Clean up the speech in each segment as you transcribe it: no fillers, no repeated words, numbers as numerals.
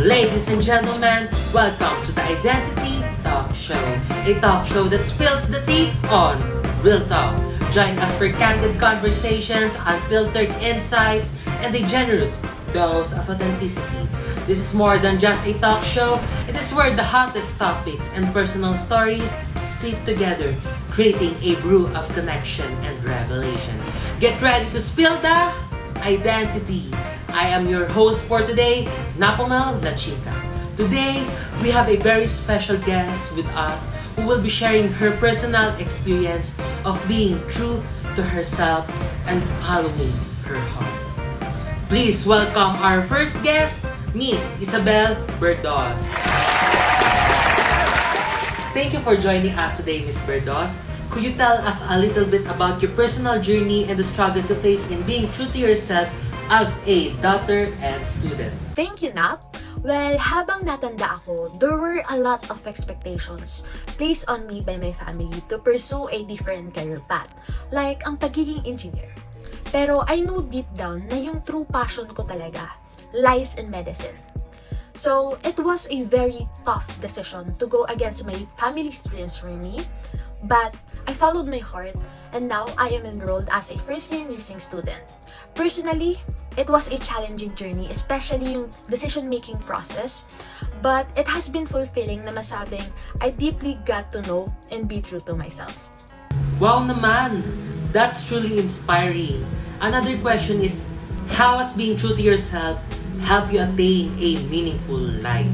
Ladies and gentlemen, welcome to the Identity Talk Show, a talk show that spills the tea on real talk. Join us for candid conversations, unfiltered insights, and a generous dose of authenticity. This is more than just a talk show. It is where the hottest topics and personal stories sleep together, creating a brew of connection and revelation. Get ready to spill the identity. I am your host for today, Napomel La Chica. Today, we have a very special guest with us who will be sharing her personal experience of being true to herself and following her heart. Please welcome our first guest, Miss Isabel Berdos. Thank you for joining us today, Miss Berdos. Could you tell us a little bit about your personal journey and the struggles you face in being true to yourself as a daughter and student? Thank you, Nap. Well, habang natanda ako, there were a lot of expectations placed on me by my family to pursue a different career path, like ang pagiging engineer. Pero I knew deep down na yung true passion ko talaga lies in medicine. So, it was a very tough decision to go against my family's dreams for me, but I followed my heart and now I am enrolled as a first-year nursing student. Personally, it was a challenging journey, especially yung decision-making process, but it has been fulfilling na masabing I deeply got to know and be true to myself. Wow naman! That's truly inspiring. Another question is, how has being true to yourself help you attain a meaningful life?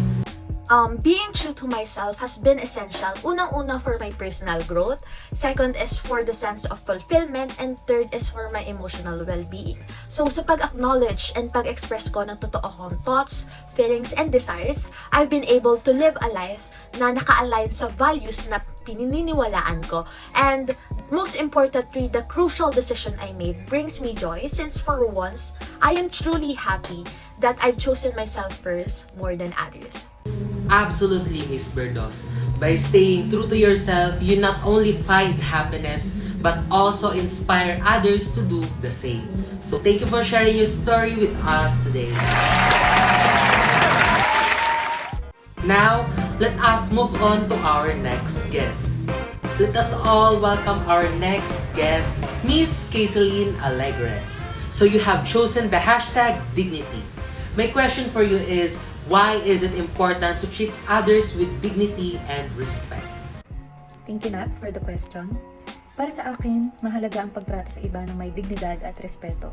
Being true to myself has been essential. Unang-una for my personal growth, second is for the sense of fulfillment, and third is for my emotional well-being. So sa pag-acknowledge and pag-express ko ng totoo kong thoughts, feelings, and desires, I've been able to live a life na naka-align sa values na pininiwalaan ko. And most importantly, the crucial decision I made brings me joy since for once, I am truly happy that I've chosen myself first more than others. Absolutely, Miss Berdos. By staying true to yourself, you not only find happiness, but also inspire others to do the same. So thank you for sharing your story with us today. Now, let us move on to our next guest. Let us all welcome our next guest, Miss Kaiseline Alegre. So you have chosen the hashtag dignity. My question for you is, why is it important to treat others with dignity and respect? Thank you, Nat, for the question. Para sa akin, mahalaga ang pagtrato sa iba ng may dignidad at respeto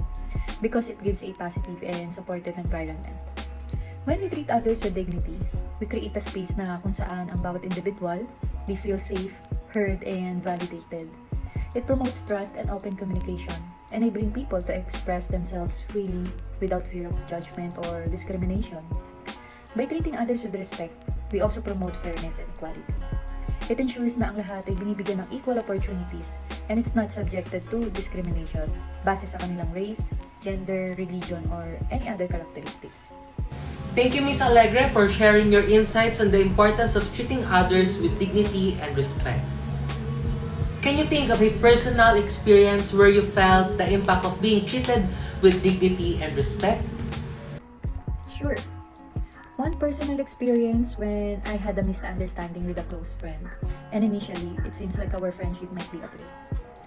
because it gives a positive and supportive environment. When we treat others with dignity, we create a space na kung saan ang bawat individual, they feel safe, heard, and validated. It promotes trust and open communication, enabling people to express themselves freely without fear of judgment or discrimination. By treating others with respect, we also promote fairness and equality. It ensures na ang lahat ay binibigyan ng equal opportunities and it's not subjected to discrimination base sa kanilang race, gender, religion, or any other characteristics. Thank you, Miss Alegre, for sharing your insights on the importance of treating others with dignity and respect. Can you think of a personal experience where you felt the impact of being treated with dignity and respect? Sure. One personal experience when I had a misunderstanding with a close friend, and initially, it seems like our friendship might be at risk.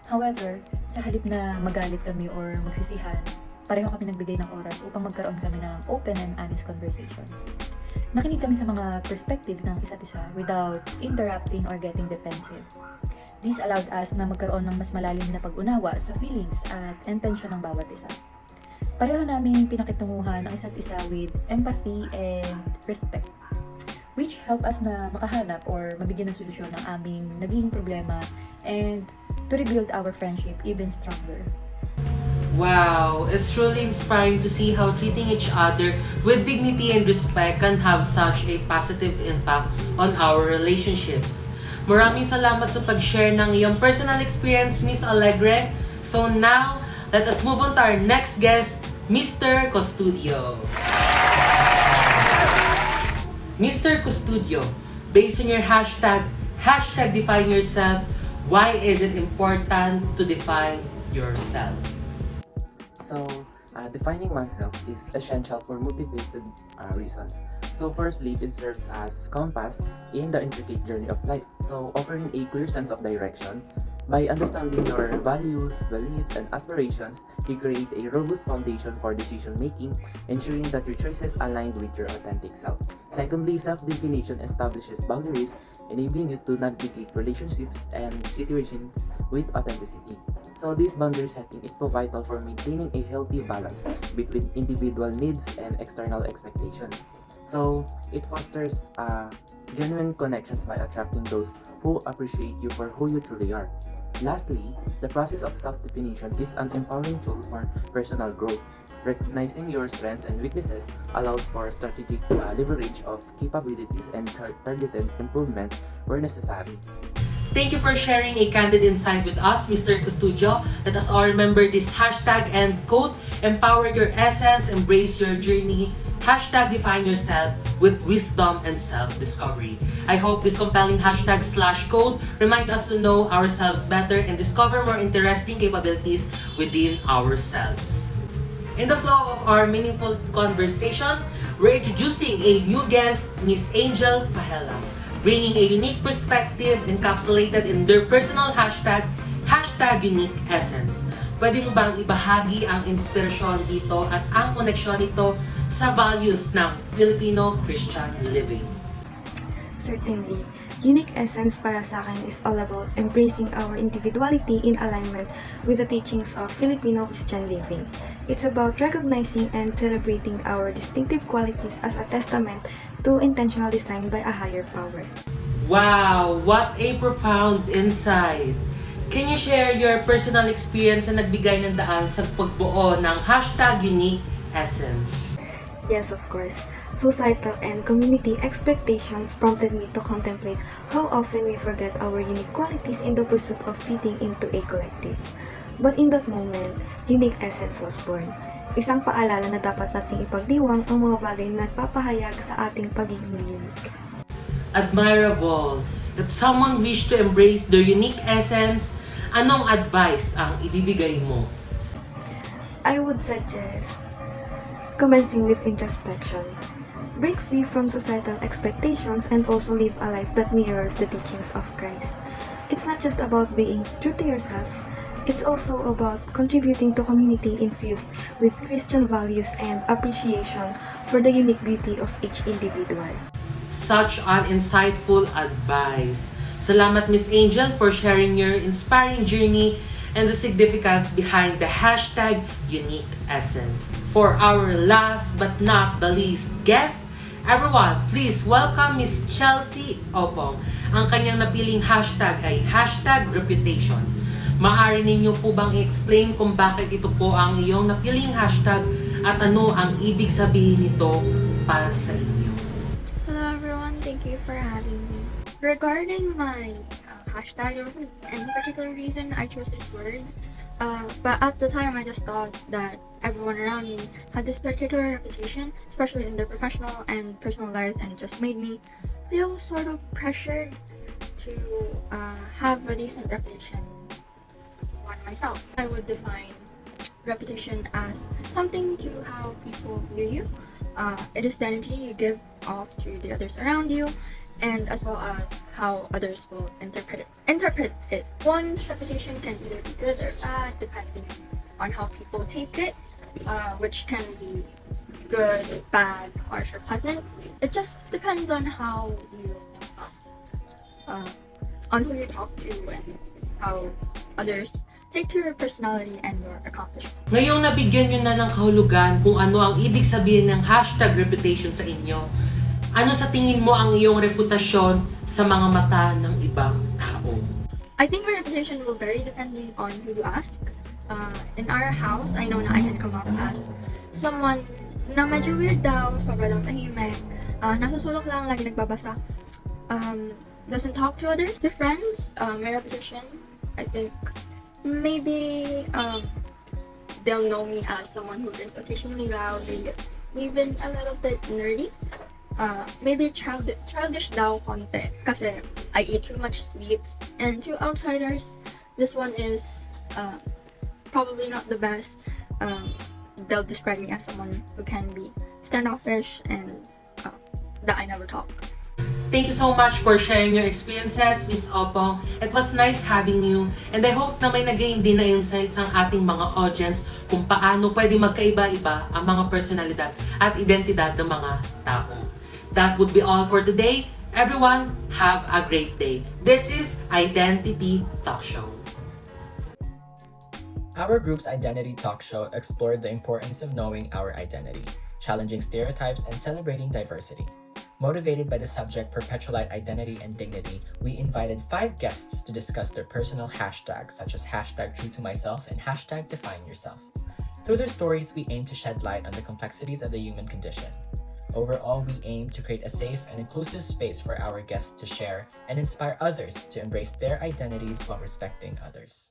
However, sa halip na magalit kami or magsisihan, pareho kami nagbigay ng oras upang magkaroon kami ng open and honest conversation. Nakinig kami sa mga perspective ng isa't isa without interrupting or getting defensive. This allowed us na magkaroon ng mas malalim na pag-unawa sa feelings at intention ng bawat isa. Pareho namin pinakitunguhan ang isa't isa with empathy and respect, which help us na makahanap or mabigyan ng solusyon ng aming naging problema and to rebuild our friendship even stronger. Wow, it's truly inspiring to see how treating each other with dignity and respect can have such a positive impact on our relationships. Maraming salamat sa pag-share ng iyong personal experience, Miss Alegre. So now, let us move on to our next guest, Mr. Custodio. Mr. Custodio, based on your hashtag define yourself, why is it important to define yourself? So, defining oneself is essential for motivated reasons. So firstly, it serves as compass in the intricate journey of life. So offering a clear sense of direction. By understanding your values, beliefs, and aspirations, you create a robust foundation for decision making, ensuring that your choices align with your authentic self. Secondly, self-definition establishes boundaries, enabling you to navigate relationships and situations with authenticity. So this boundary setting is so vital for maintaining a healthy balance between individual needs and external expectations. So it fosters genuine connections by attracting those who appreciate you for who you truly are. Lastly, the process of self-definition is an empowering tool for personal growth. Recognizing your strengths and weaknesses allows for strategic leverage of capabilities and targeted improvement where necessary. Thank you for sharing a candid insight with us, Mr. Custudio. Let us all remember this hashtag and quote, empower your essence, embrace your journey, hashtag define yourself with wisdom and self-discovery. I hope this compelling hashtag/code remind us to know ourselves better and discover more interesting capabilities within ourselves. In the flow of our meaningful conversation, we're introducing a new guest, Miss Angel Fahela, bringing a unique perspective encapsulated in their personal hashtag unique essence. Pwede mo bang ibahagi ang inspirasyon dito at ang koneksyon nito sa values ng Filipino Christian living? Certainly. Unique essence para sa akin is all about embracing our individuality in alignment with the teachings of Filipino Christian living. It's about recognizing and celebrating our distinctive qualities as a testament to intentional design by a higher power. Wow! What a profound insight! Can you share your personal experience na nagbigay ng daan sa pagbuo ng hashtag unique essence? Yes, of course. Societal and community expectations prompted me to contemplate how often we forget our unique qualities in the pursuit of fitting into a collective. But in that moment, unique essence was born. Isang paalala na dapat nating ipagdiwang ang mga bagay na nagpapahayag sa ating pagiging unique. Admirable! If someone wish to embrace their unique essence, anong advice ang ibibigay mo? I would suggest commencing with introspection. Break free from societal expectations and also live a life that mirrors the teachings of Christ. It's not just about being true to yourself, it's also about contributing to community infused with Christian values and appreciation for the unique beauty of each individual. Such an insightful advice. Salamat, Miss Angel, for sharing your inspiring journey and the significance behind the hashtag unique essence. For our last but not the least guest, everyone, please welcome Miss Chelsea Opong. Ang kanyang napiling hashtag ay hashtag reputation. Maaari ninyo po bang i-explain kung bakit ito po ang iyong napiling hashtag at ano ang ibig sabihin nito para sa inyo? Hello everyone, thank you for having me. Regarding my hashtag, there wasn't any particular reason I chose this word, but at the time I just thought that everyone around me had this particular reputation, especially in their professional and personal lives, and it just made me feel sort of pressured to have a decent reputation on myself. I would define reputation as something to how people view you. It is the energy you give off to the others around you, and as well as how others will interpret it. One's reputation can either be good or bad depending on how people take it, which can be good, bad, harsh, or pleasant. It just depends on how you on who you talk to and how others take to your personality and your accomplishment. Ngayong nabigyan nyo na ng kahulugan kung ano ang ibig sabihin ng hashtag reputation sa inyo, ano sa tingin mo ang iyong reputasyon sa mga mata ng ibang tao? I think my reputation will vary depending on who you ask. In our house, I know na I can come off as someone na medyo weird daw, sobrang lang tahimik, nasa sulok lang, lagi nagbabasa, doesn't talk to others. To friends, my reputation, I think, maybe they'll know me as someone who is occasionally loud, maybe even a little bit nerdy. Maybe childish daw konti kasi I eat too much sweets. And to outsiders, this one is probably not the best. They'll describe me as someone who can be standoffish and that I never talk. Thank you so much for sharing your experiences, Miss Opong. It was nice having you. And I hope na may nag-gain din na insights ang ating mga audience kung paano pwede magkaiba-iba ang mga personalidad at identidad ng mga tao. That would be all for today. Everyone, have a great day. This is Identity Talk Show. Our group's identity talk show explored the importance of knowing our identity, challenging stereotypes, and celebrating diversity. Motivated by the subject Perpetual Identity and Dignity, we invited 5 guests to discuss their personal hashtags such as hashtag true to myself and hashtag define yourself. Through their stories, we aim to shed light on the complexities of the human condition. Overall, we aim to create a safe and inclusive space for our guests to share and inspire others to embrace their identities while respecting others.